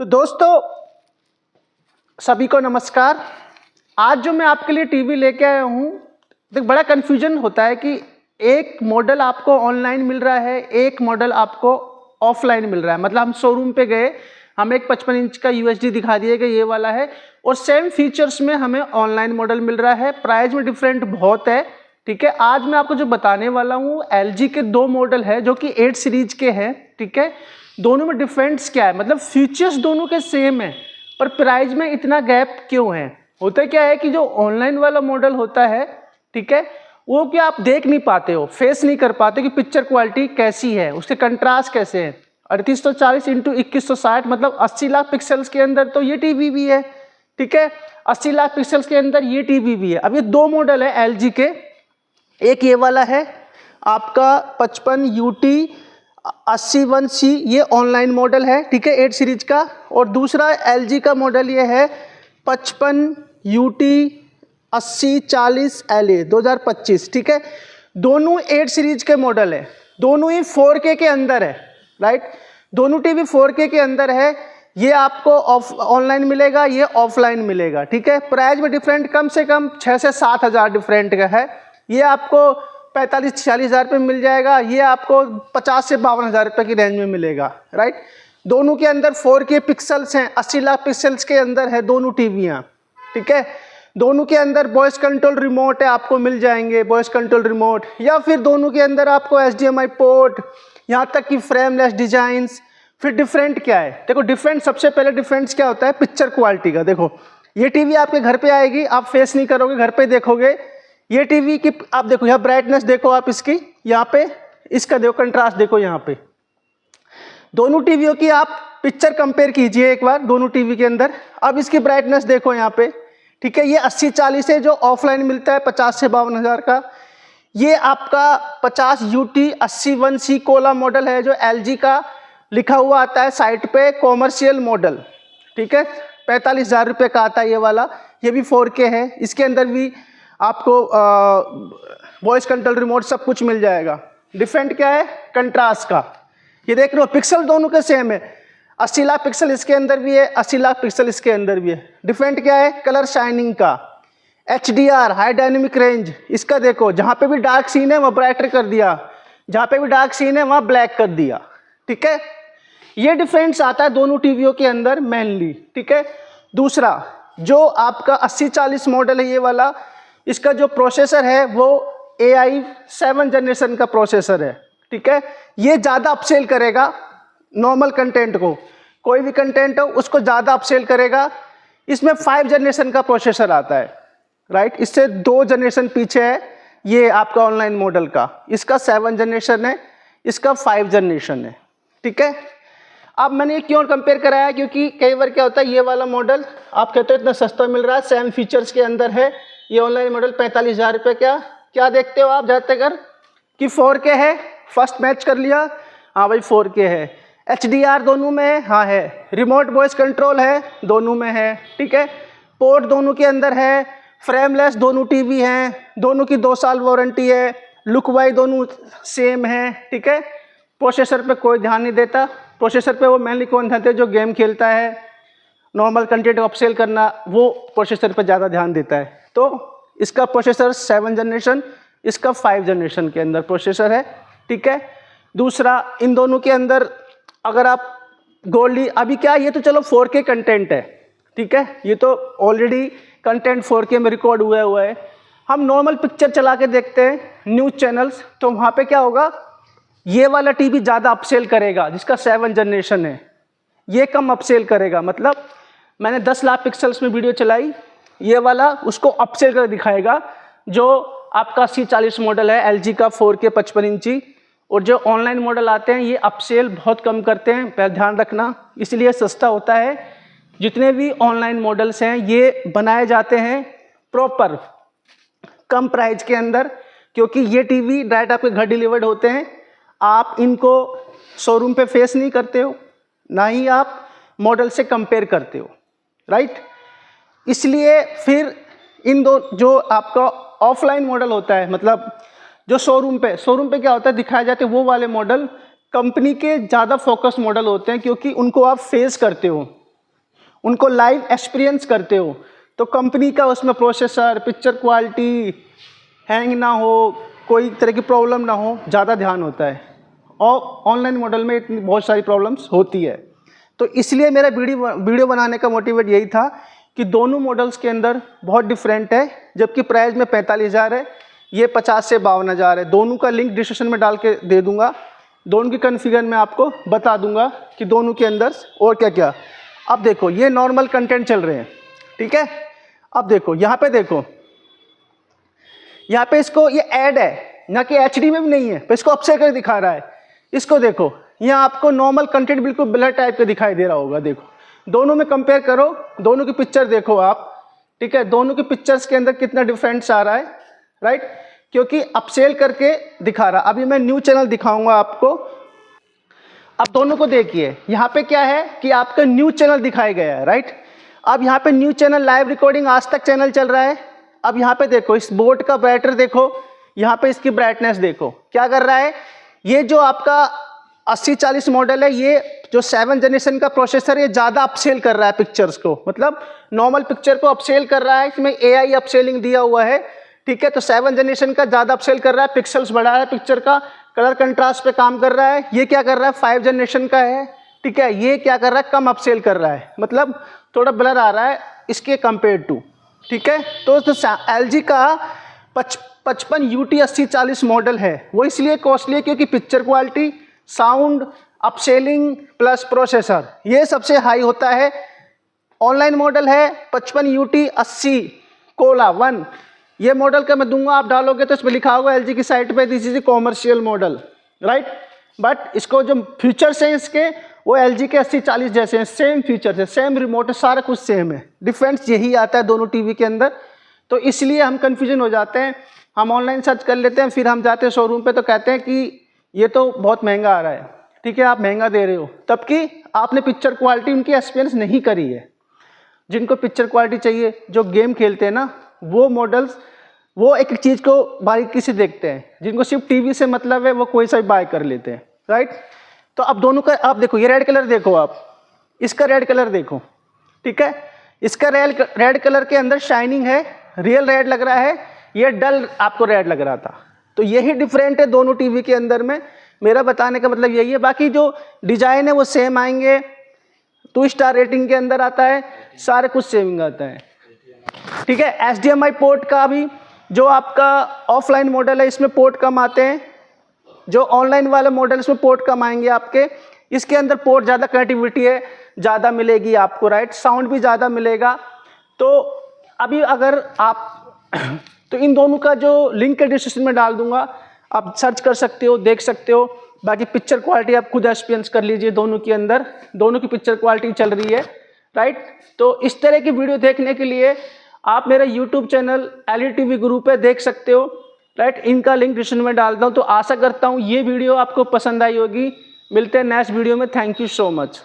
तो दोस्तों सभी को नमस्कार। आज जो मैं आपके लिए टीवी लेके आया हूँ, देख बड़ा कन्फ्यूजन होता है कि एक मॉडल आपको ऑनलाइन मिल रहा है, एक मॉडल आपको ऑफलाइन मिल रहा है। मतलब हम शोरूम पे गए, हमें एक 55 इंच का यूएसडी दिखा दिया कि ये वाला है और सेम फीचर्स में हमें ऑनलाइन मॉडल मिल रहा है। प्राइस में डिफरेंट बहुत है, ठीक है। आज मैं आपको जो बताने वाला हूँ, LG के दो मॉडल है जो कि 8 सीरीज के हैं, ठीक है। दोनों में डिफरेंस क्या है, मतलब फीचर्स दोनों के सेम है पर प्राइस में इतना गैप क्यों है। होता क्या है कि जो ऑनलाइन वाला मॉडल होता है, ठीक है, वो क्या आप देख नहीं पाते हो, फेस नहीं कर पाते कि पिक्चर क्वालिटी कैसी है, उसके कंट्रास्ट कैसे है। 3840 × 2160 मतलब 80 लाख पिक्सल्स के अंदर तो ये टीवी भी है, ठीक है। 80 लाख पिक्सल्स के अंदर ये टीवी भी है। अब ये दो मॉडल है LG के, एक ये वाला है आपका 55 UT 81C, ये ऑनलाइन मॉडल है, ठीक है, 8 सीरीज का। और दूसरा LG का मॉडल ये है 55 UT 8040 LA 2025, ठीक है। दोनों 8 सीरीज के मॉडल है, दोनों ही 4K के अंदर है, राइट। दोनों टीवी 4K के अंदर है। ये आपको ऑनलाइन मिलेगा, ये ऑफलाइन मिलेगा, ठीक है। प्राइस में डिफरेंट कम से कम 6 से 7 हज़ार डिफरेंट का है। ये आपको 45-46 हज़ार रुपये मिल जाएगा, ये आपको 50 से 52 हज़ार रुपये की रेंज में मिलेगा, राइट। दोनों के अंदर 4K पिक्सल्स हैं, 80 लाख पिक्सल्स के अंदर है दोनों टीवियाँ, ठीक है। दोनों के अंदर वॉइस कंट्रोल रिमोट है, आपको मिल जाएंगे वॉइस कंट्रोल रिमोट, या फिर दोनों के अंदर आपको HDMI पोर्ट, यहाँ तक कि फ्रेमलेस डिजाइंस। फिर डिफरेंट क्या है, देखो डिफरेंट, सबसे पहले डिफरेंस क्या होता है पिक्चर क्वालिटी का। देखो ये टीवी आपके घर पे आएगी, आप फेस नहीं करोगे, घर पे देखोगे। ये टीवी की आप देखो, यहाँ ब्राइटनेस देखो आप इसकी, यहाँ पे इसका देखो कंट्रास्ट देखो, यहाँ पे दोनों टीवियों की आप पिक्चर कंपेयर कीजिए एक बार दोनों टीवी के अंदर। अब इसकी ब्राइटनेस देखो यहाँ पे, ठीक है। ये 8040 है जो ऑफलाइन मिलता है 50 से 52 हज़ार का। ये आपका 50 UT 81C कोला मॉडल है जो LG का लिखा हुआ आता है साइट पे, कॉमर्शियल मॉडल, ठीक है। 45 हज़ार रुपये का आता है ये वाला। ये भी 4K है, इसके अंदर भी आपको वॉइस कंट्रोल रिमोट सब कुछ मिल जाएगा। डिफरेंट क्या है, कंट्रास्ट का। ये देख रहे हो पिक्सल दोनों के सेम है, 80 लाख पिक्सल इसके अंदर भी है, 80 लाख पिक्सल इसके अंदर भी है। डिफरेंट क्या है, कलर शाइनिंग का। HDR हाई डायनेमिक रेंज, इसका देखो जहाँ पे भी डार्क सीन है वहाँ ब्राइटर कर दिया, जहाँ पे भी डार्क सीन है वहाँ ब्लैक कर दिया, ठीक है। ये डिफरेंस आता है दोनों टीवियों के अंदर मेनली, ठीक है। दूसरा जो आपका 8040 मॉडल है ये वाला, इसका जो प्रोसेसर है वो AI 7 जनरेशन का प्रोसेसर है, ठीक है। ये ज़्यादा अपसेल करेगा नॉर्मल कंटेंट को, कोई भी कंटेंट हो उसको ज़्यादा अपसेल करेगा। इसमें 5 जनरेशन का प्रोसेसर आता है, राइट। इससे 2 जनरेशन पीछे है ये आपका ऑनलाइन मॉडल का। इसका 7 जनरेशन है, इसका 5 जनरेशन है, ठीक है। अब मैंने ये क्यों कंपेयर कराया, क्योंकि कई बार क्या होता है ये वाला मॉडल आप कहते हो इतना सस्ता मिल रहा है, सेम फीचर्स के अंदर है, ये ऑनलाइन मॉडल 45 हज़ार रुपये। क्या देखते हो आप ज़्यादातर कि 4K है, फर्स्ट मैच कर लिया, हाँ भाई 4K है। HDR दोनों में है, हाँ है। रिमोट वॉइस कंट्रोल है, दोनों में है, ठीक है। पोर्ट दोनों के अंदर है, फ्रेमलेस दोनों टीवी हैं, दोनों की 2 साल वारंटी है, लुक वाइज दोनों सेम है, ठीक है। प्रोसेसर पे कोई ध्यान नहीं देता, प्रोसेसर पे वो मेनली कौन ध्यान देता है, जो गेम खेलता है, नॉर्मल कंटेंट अपसेल करना, वो प्रोसेसर पे ज़्यादा ध्यान देता है। तो इसका प्रोसेसर 7 जनरेशन, इसका 5 जनरेशन के अंदर प्रोसेसर है, ठीक है। दूसरा इन दोनों के अंदर अगर आप गोल्डी, अभी क्या ये तो चलो 4K कंटेंट है, ठीक है, ये तो ऑलरेडी कंटेंट 4K में रिकॉर्ड हुआ है। हम नॉर्मल पिक्चर चला के देखते हैं न्यूज़ चैनल्स, तो वहाँ पे क्या होगा, ये वाला टीवी ज़्यादा अपसेल करेगा जिसका 7 जनरेशन है, ये कम अपसेल करेगा। मतलब मैंने 10 लाख पिक्सल्स में वीडियो चलाई, ये वाला उसको अपसेल कर दिखाएगा। जो आपका 8040 मॉडल है LG का 4K 55 इंची, और जो ऑनलाइन मॉडल आते हैं ये अपसेल बहुत कम करते हैं, पहले ध्यान रखना, इसलिए सस्ता होता है। जितने भी ऑनलाइन मॉडल्स हैं ये बनाए जाते हैं प्रॉपर कम प्राइस के अंदर, क्योंकि ये टीवी डायरेक्ट आपके घर डिलीवर्ड होते हैं। आप इनको शोरूम पे फेस नहीं करते हो, ना ही आप मॉडल से कंपेयर करते हो, राइट। इसलिए फिर इन दो जो आपका ऑफलाइन मॉडल होता है, मतलब जो शोरूम पे क्या होता है दिखाए जाते हैं वो वाले मॉडल कंपनी के ज़्यादा फोकस मॉडल होते हैं, क्योंकि उनको आप फेस करते हो, उनको लाइव एक्सपीरियंस करते हो, तो कंपनी का उसमें प्रोसेसर, पिक्चर क्वालिटी, हैंग ना हो, कोई तरह की प्रॉब्लम ना हो, ज़्यादा ध्यान होता है। और ऑनलाइन मॉडल में इतनी बहुत सारी प्रॉब्लम्स होती है। तो इसलिए मेरा वीडियो बनाने का मोटिवेट यही था कि दोनों मॉडल्स के अंदर बहुत डिफरेंट है। जबकि प्राइस में 45,000 है, ये 50 से 52,000 है। दोनों का लिंक डिस्क्रिप्शन में डाल के दे दूंगा, दोनों की कॉन्फ़िगर मैं आपको बता दूंगा कि दोनों के अंदर और क्या क्या। अब देखो ये नॉर्मल कंटेंट चल रहे हैं, ठीक है। अब देखो यहाँ पे, देखो यहाँ पे इसको, ये ऐड है ना कि एचडी में भी नहीं है, तो इसको अपसेट करके दिखा रहा है। इसको देखो, यहाँ आपको नॉर्मल कंटेंट बिल्कुल ब्लर टाइप का दिखाई दे रहा होगा। देखो दोनों में कंपेयर करो, दोनों की पिक्चर देखो आप, ठीक है। दोनों की पिक्चर्स के अंदर कितना डिफरेंस आ रहा है, राइट, क्योंकि अपसेल करके दिखा रहा। अभी मैं न्यू चैनल दिखाऊंगा आपको। अब दोनों को देखिए, यहाँ पे क्या है कि आपका न्यू चैनल दिखाया गया है, राइट। अब यहाँ पे न्यू चैनल लाइव रिकॉर्डिंग आज तक चैनल चल रहा है। अब यहाँ पे देखो, इस बोर्ड का ब्राइटर देखो, यहाँ पे इसकी ब्राइटनेस देखो क्या कर रहा है। ये जो आपका 8040 मॉडल है, ये जो 7 जनरेशन का प्रोसेसर, ये ज़्यादा अपसेल कर रहा है पिक्चर्स को, मतलब नॉर्मल पिक्चर को अपसेल कर रहा है। इसमें AI अपसेलिंग दिया हुआ है, ठीक है। तो 7 जनरेशन का ज़्यादा अपसेल कर रहा है, पिक्सल्स बढ़ा रहा है पिक्चर का, कलर कंट्रास्ट पे काम कर रहा है। ये क्या कर रहा है, 5 जनरेशन का है, ठीक है। ये क्या कर रहा है, कम अपसेल कर रहा है, मतलब थोड़ा ब्लर आ रहा है इसके कंपेयर टू, ठीक है। तो LG का 55 UT 8040 मॉडल है, वो इसलिए कॉस्टली है क्योंकि picture quality, sound, upselling plus processor ये सबसे हाई होता है। ऑनलाइन मॉडल है 55 UT 80 कोला 1, ये मॉडल का मैं दूंगा, आप डालोगे तो इसमें लिखा होगा LG की साइट पे this is commercial model, right. But इसको जो फीचर्स हैं इसके, वो LG के 8040 जैसे हैं, सेम फीचर्स है, सेम रिमोट है, सारा कुछ सेम है। डिफरेंस यही आता है दोनों टीवी के अंदर। तो इसलिए हम कंफ्यूजन हो जाते हैं, हम ऑनलाइन सर्च कर लेते हैं, फिर हम जाते हैं शोरूम पे तो कहते हैं कि ये तो बहुत महंगा आ रहा है, ठीक है, आप महंगा दे रहे हो, तब कि आपने पिक्चर क्वालिटी उनकी एक्सपीरियंस नहीं करी है। जिनको पिक्चर क्वालिटी चाहिए, जो गेम खेलते हैं ना, वो मॉडल्स वो एक एक चीज़ को बारीकी से देखते हैं। जिनको सिर्फ टीवी से मतलब है, वो कोई सा भी बाय कर लेते हैं, राइट। तो अब दोनों का आप देखो, ये रेड कलर देखो, आप इसका रेड कलर देखो, ठीक है। इसका रेड कलर के अंदर शाइनिंग है, रियल रेड लग रहा है, ये डल आपको रेड लग रहा था। तो यही डिफरेंट है दोनों टीवी के अंदर में, मेरा बताने का मतलब यही है। बाकी जो डिजाइन है वो सेम आएंगे, 2 स्टार रेटिंग के अंदर आता है, सारे कुछ सेम आता है, ठीक है। HDMI पोर्ट का भी जो आपका ऑफलाइन मॉडल है, इसमें पोर्ट कम आते हैं। जो ऑनलाइन वाला मॉडल, इसमें पोर्ट कम आएंगे आपके। इसके अंदर पोर्ट ज़्यादा, कनेक्टिविटी है ज़्यादा मिलेगी आपको, राइट, साउंड भी ज़्यादा मिलेगा। तो अभी अगर आप तो इन दोनों का जो लिंक है डिस्क्रिप्शन में डाल दूंगा, आप सर्च कर सकते हो, देख सकते हो। बाकी पिक्चर क्वालिटी आप खुद एक्सपीरियंस कर लीजिए, दोनों के अंदर दोनों की पिक्चर क्वालिटी चल रही है, राइट। तो इस तरह की वीडियो देखने के लिए आप मेरा यूट्यूब चैनल LETV गुरु पे देख सकते हो, राइट। इनका लिंक डिस्क्रिप्शन में डालता हूँ। तो आशा करता हूँ ये वीडियो आपको पसंद आई होगी। मिलते हैं नेक्स्ट वीडियो में। Thank you so much.